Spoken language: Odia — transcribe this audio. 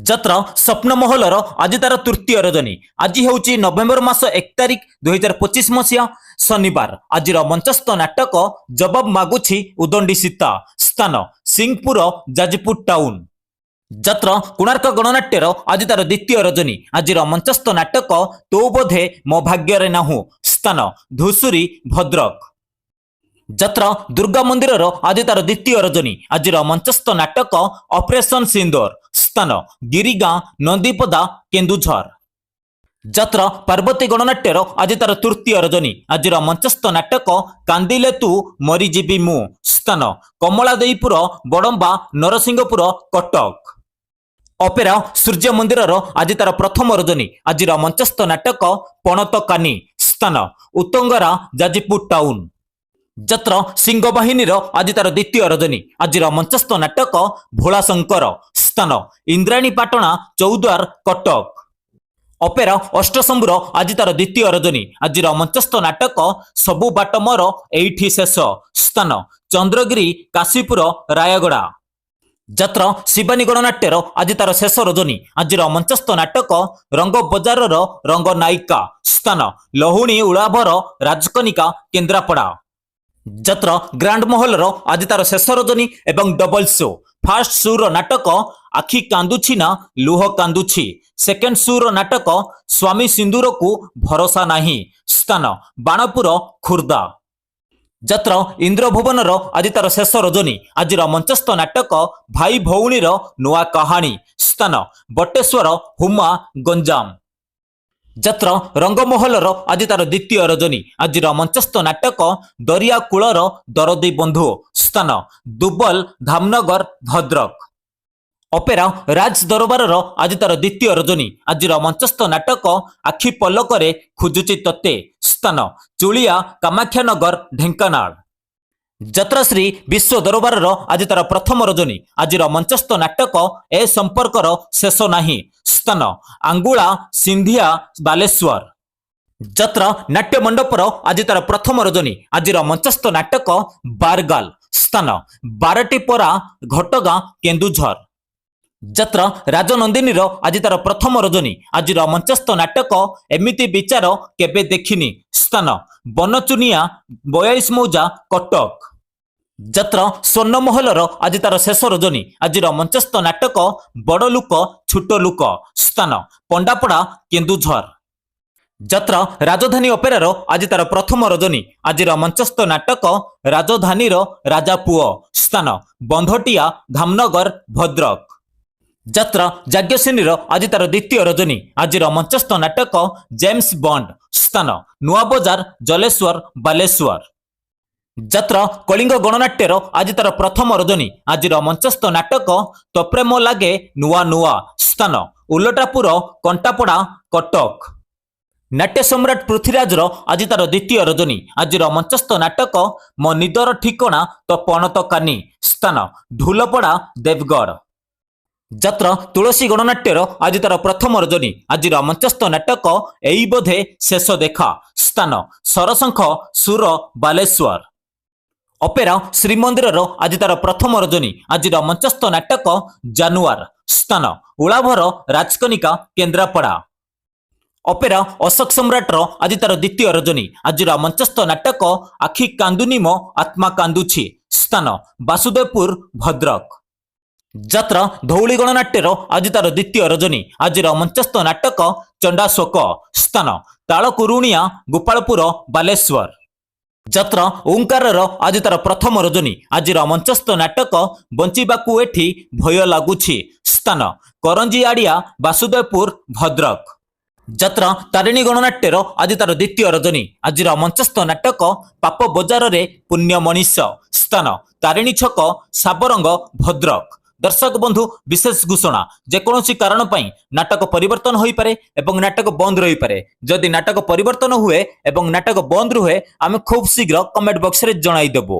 ଯାତ୍ରା ସ୍ୱପ୍ନମହଲର ଆଜି ତାର ତୃତୀୟ ରଜନୀ। ଆଜି ହେଉଛି ନଭେମ୍ବର ମାସ 1 ତାରିଖ 2025 ମସିହା ଶନିବାର। ଆଜିର ମଞ୍ଚସ୍ଥ ନାଟକ ଜବାବ ମାଗୁଛି ଉଦଣ୍ଡି ସୀତା। ସ୍ଥାନ ସିଂହପୁର ଯାଜପୁର ଟାଉନ। ଯାତ୍ରା କୋଣାର୍କ ଗଣନାଟ୍ୟର ଆଜି ତାର ଦ୍ୱିତୀୟ ରଜନୀ। ଆଜିର ମଞ୍ଚସ୍ଥ ନାଟକ ତୋ ବୋଧେ ମୋ ଭାଗ୍ୟରେ ନାହୁଁ। ସ୍ଥାନ ଧୂସୁରୀ ଭଦ୍ରକ। ଯାତ୍ରା ଦୁର୍ଗା ମନ୍ଦିରର ଆଜି ତାର ଦ୍ୱିତୀୟ ରଜନୀ। ଆଜିର ମଞ୍ଚସ୍ଥ ନାଟକ ଅପରେସନ ସିନ୍ଦୁର। ସ୍ଥାନ ଗିରିଗାଁ ନନ୍ଦୀପଦା କେନ୍ଦୁଝର। ଯାତ୍ରା ପାର୍ବତୀ ଗଣନାଟ୍ୟର ଆଜି ତାର ତୃତୀୟ ରଜନୀ। ଆଜିର ମଞ୍ଚସ୍ଥ ନାଟକ କାନ୍ଦିଲେ ତୁ ମରିଯିବି ମୁଁ। ସ୍ଥାନ କମଳାଦେଇପୁର ବଡମ୍ବା ନରସିଂହପୁର କଟକ। ଅପେରା ସୂର୍ଯ୍ୟ ମନ୍ଦିରର ଆଜି ତାର ପ୍ରଥମ ରଜନୀ। ଆଜିର ମଞ୍ଚସ୍ଥ ନାଟକ ପଣତ କାନି। ସ୍ଥାନ ଉତ୍ତଙ୍ଗରା ଯାଜପୁର ଟାଉନ। ଯାତ୍ରା ସିଂହବାହିନୀର ଆଜି ତାର ଦ୍ୱିତୀୟ ରଜନୀ। ଆଜିର ମଞ୍ଚସ୍ଥ ନାଟକ ଭୋଳାଶଙ୍କର। ସ୍ଥାନ ଇନ୍ଦ୍ରାଣୀ ପାଟଣା ଚୌଦ୍ୱାର କଟକ। ଅପେରା ଅଷ୍ଟଶମ୍ଭୁର ଆଜି ତାର ଦ୍ୱିତୀୟ ରଜନୀ। ଆଜିର ମଞ୍ଚସ୍ଥ ନାଟକ ସବୁ ବାଟ ମୋର ଏଇଠି ଶେଷ। ସ୍ଥାନ ଚନ୍ଦ୍ରଗିରି କାଶୀପୁର ରାୟଗଡ଼ା। ଯାତ୍ରା ଶିବାନୀ ଗଣନାଟ୍ୟର ଆଜି ତାର ଶେଷ ରଜନୀ। ଆଜିର ମଞ୍ଚସ୍ଥ ନାଟକ ରଙ୍ଗ ବଜାରର ରଙ୍ଗ ନାୟିକା। ସ୍ଥାନ ଲହୁଣୀ ଉଳାଭର ରାଜକନିକା କେନ୍ଦ୍ରାପଡ଼ା। ଯାତ୍ରା ଗ୍ରାଣ୍ଡ ମହଲର ଆଜି ତାର ଶେଷ ରଜନୀ ଏବଂ ଡବଲ ଶୋ। ଫାର୍ଷ୍ଟ ଶୋର ନାଟକ ଆଖି କାନ୍ଦୁଛି ନା ଲୁହ କାନ୍ଦୁଛି। ସେକେଣ୍ଡ ଶୋର ନାଟକ ସ୍ୱାମୀ ସିନ୍ଦୁରକୁ ଭରସା ନାହିଁ। ସ୍ଥାନ ବାଣପୁର ଖୋର୍ଦ୍ଧା। ଯାତ୍ରା ଇନ୍ଦ୍ରଭୁବନର ଆଜି ତାର ଶେଷ ରଜନୀ। ଆଜିର ମଞ୍ଚସ୍ଥ ନାଟକ ଭାଇ ଭଉଣୀର ନୂଆ କାହାଣୀ। ସ୍ଥାନ ବଟେଶ୍ୱର ହୁମା ଗଞ୍ଜାମ। ଯାତ୍ରା ରଙ୍ଗମହଲର ଆଜି ତାର ଦ୍ୱିତୀୟ ରଜନୀ। ଆଜିର ମଞ୍ଚସ୍ଥ ନାଟକ ଦରିଆ କୂଳର ଦରଦୀ ବନ୍ଧୁ। ସ୍ଥାନ ଦୁବଲ ଧାମନଗର ଭଦ୍ରକ। ଅପେରା ରାଜ ଦରବାରର ଆଜି ତାର ଦ୍ୱିତୀୟ ରଜନୀ। ଆଜିର ମଞ୍ଚସ୍ଥ ନାଟକ ଆଖି ପଲକରେ ଖୋଜୁଛି ତତେ। ସ୍ଥାନ ଚୁଳିଆ କାମାକ୍ଷାନଗର ଢେଙ୍କାନାଳ। ଯାତ୍ରାଶ୍ରୀ ବିଶ୍ୱ ଦରବାରର ଆଜି ତାର ପ୍ରଥମ ରଜନୀ। ଆଜିର ମଞ୍ଚସ୍ଥ ନାଟକ ଏ ସମ୍ପର୍କର ଶେଷ ନାହିଁ। ସ୍ଥାନ ଆଙ୍ଗୁଳା ସିନ୍ଧିଆ ବାଲେଶ୍ୱର। ଯାତ୍ରା ନାଟ୍ୟ ମଣ୍ଡପର ଆଜି ତାର ପ୍ରଥମ ରଜନୀ। ଆଜିର ମଞ୍ଚସ୍ଥ ନାଟକ ବାରଗାଲ। ସ୍ଥାନ ବାରଟିପରା ଘଟଗାଁ କେନ୍ଦୁଝର। ଯାତ୍ରା ରାଜନନ୍ଦିନୀର ଆଜି ତାର ପ୍ରଥମ ରଜନୀ। ଆଜିର ମଞ୍ଚସ୍ଥ ନାଟକ ଏମିତି ବିଚାର କେବେ ଦେଖିନି। ସ୍ଥାନ ବନଚୁନିଆ 42 ମୌଜା କଟକ। ଯାତ୍ରା ସ୍ୱର୍ଣ୍ଣମହଲର ଆଜି ତାର ଶେଷ ରଜନୀ। ଆଜିର ମଞ୍ଚସ୍ଥ ନାଟକ ବଡ଼ ଲୋକ ଛୋଟ ଲୋକ। ସ୍ଥାନ ପଣ୍ଡାପଡ଼ା କେନ୍ଦୁଝର। ଯାତ୍ରା ରାଜଧାନୀ ଅପେରାର ଆଜି ତାର ପ୍ରଥମ ରଜନୀ। ଆଜିର ମଞ୍ଚସ୍ଥ ନାଟକ ରାଜଧାନୀର ରାଜା ପୁଅ। ସ୍ଥାନ ବନ୍ଧଟିଆ ଧାମନଗର ଭଦ୍ରକ। ଯାତ୍ରା ଯାଜ୍ଞସେନୀର ଆଜି ତାର ଦ୍ୱିତୀୟ ରଜନୀ। ଆଜିର ମଞ୍ଚସ୍ଥ ନାଟକ ଜେମ୍ସ ବଣ୍ଡ। ସ୍ଥାନ ନୂଆବଜାର ଜଲେଶ୍ୱର ବାଲେଶ୍ୱର। ଯାତ୍ରା କଳିଙ୍ଗ ଗଣନାଟ୍ୟର ଆଜି ତାର ପ୍ରଥମ ରଜନୀ। ଆଜିର ମଞ୍ଚସ୍ଥ ନାଟକ ତ ପ୍ରେମ ଲାଗେ ନୂଆ ନୂଆ। ସ୍ଥାନ ଓଲଟାପୁର କଣ୍ଟାପଡ଼ା କଟକ। ନାଟ୍ୟ ସମ୍ରାଟ ପୃଥ୍ୱୀରାଜର ଆଜି ତାର ଦ୍ୱିତୀୟ ରଜନୀ। ଆଜିର ମଞ୍ଚସ୍ଥ ନାଟକ ମୋ ନିଦର ଠିକଣା ତ ପଣତ କାନି। ସ୍ଥାନ ଢୋଲପଡ଼ା ଦେବଗଡ଼। ଯାତ୍ରା ତୁଳସୀ ଗଣନାଟ୍ୟର ଆଜି ତାର ପ୍ରଥମ ରଜନୀ। ଆଜିର ମଞ୍ଚସ୍ଥ ନାଟକ ଏଇ ବୋଧେ ଶେଷ ଦେଖା। ସ୍ଥାନ ସରଶଙ୍ଖ ସୁର ବାଲେଶ୍ୱର। ଅପେରା ଶ୍ରୀମନ୍ଦିରର ଆଜି ତାର ପ୍ରଥମ ରଜନୀ। ଆଜିର ମଞ୍ଚସ୍ଥ ନାଟକ ଜାନୁଆର। ସ୍ଥାନ ଉଳାଭର ରାଜକନିକା କେନ୍ଦ୍ରାପଡ଼ା। ଅପେରା ଅଶୋକ ସମ୍ରାଟର ଆଜି ତାର ଦ୍ୱିତୀୟ ରଜନୀ। ଆଜିର ମଞ୍ଚସ୍ଥ ନାଟକ ଆଖି କାନ୍ଦୁନି ମୋ ଆତ୍ମା କାନ୍ଦୁଛି। ସ୍ଥାନ ବାସୁଦେବପୁର ଭଦ୍ରକ। ଯାତ୍ରା ଧଉଳି ଗଣନାଟ୍ୟର ଆଜି ତାର ଦ୍ୱିତୀୟ ରଜନୀ। ଆଜିର ମଞ୍ଚସ୍ଥ ନାଟକ ଚଣ୍ଡାଶୋକ। ସ୍ଥାନ ତାଳକୁରୁଣିଆ ଗୋପାଳପୁର ବାଲେଶ୍ୱର। ଯାତ୍ରା ଓଙ୍କାରର ଆଜି ତାର ପ୍ରଥମ ରଜନୀ। ଆଜିର ମଞ୍ଚସ୍ଥ ନାଟକ ବଞ୍ଚିବାକୁ ଏଠି ଭୟ ଲାଗୁଛି। ସ୍ଥାନ କରଞ୍ଜିଆଡ଼ିଆ ବାସୁଦେବପୁର ଭଦ୍ରକ। ଯାତ୍ରା ତାରିଣୀ ଗଣନାଟ୍ୟର ଆଜି ତାର ଦ୍ୱିତୀୟ ରଜନୀ। ଆଜିର ମଞ୍ଚସ୍ଥ ନାଟକ ପାପ ବଜାରରେ ପୁଣ୍ୟ ମଣିଷ। ସ୍ଥାନ ତାରିଣୀ ଛକ ସାବରଙ୍ଗ ଭଦ୍ରକ। ଦର୍ଶକ ବନ୍ଧୁ ବିଶେଷ ଘୋଷଣା, ଯେକୌଣସି କାରଣ ପାଇଁ ନାଟକ ପରିବର୍ତ୍ତନ ହୋଇପାରେ ଏବଂ ନାଟକ ବନ୍ଦ ରହିପାରେ। ଯଦି ନାଟକ ପରିବର୍ତ୍ତନ ହୁଏ ଏବଂ ନାଟକ ବନ୍ଦ ରୁହେ ଆମେ ଖୁବ୍ ଶୀଘ୍ର କମେଣ୍ଟ ବକ୍ସରେ ଜଣାଇଦେବୁ।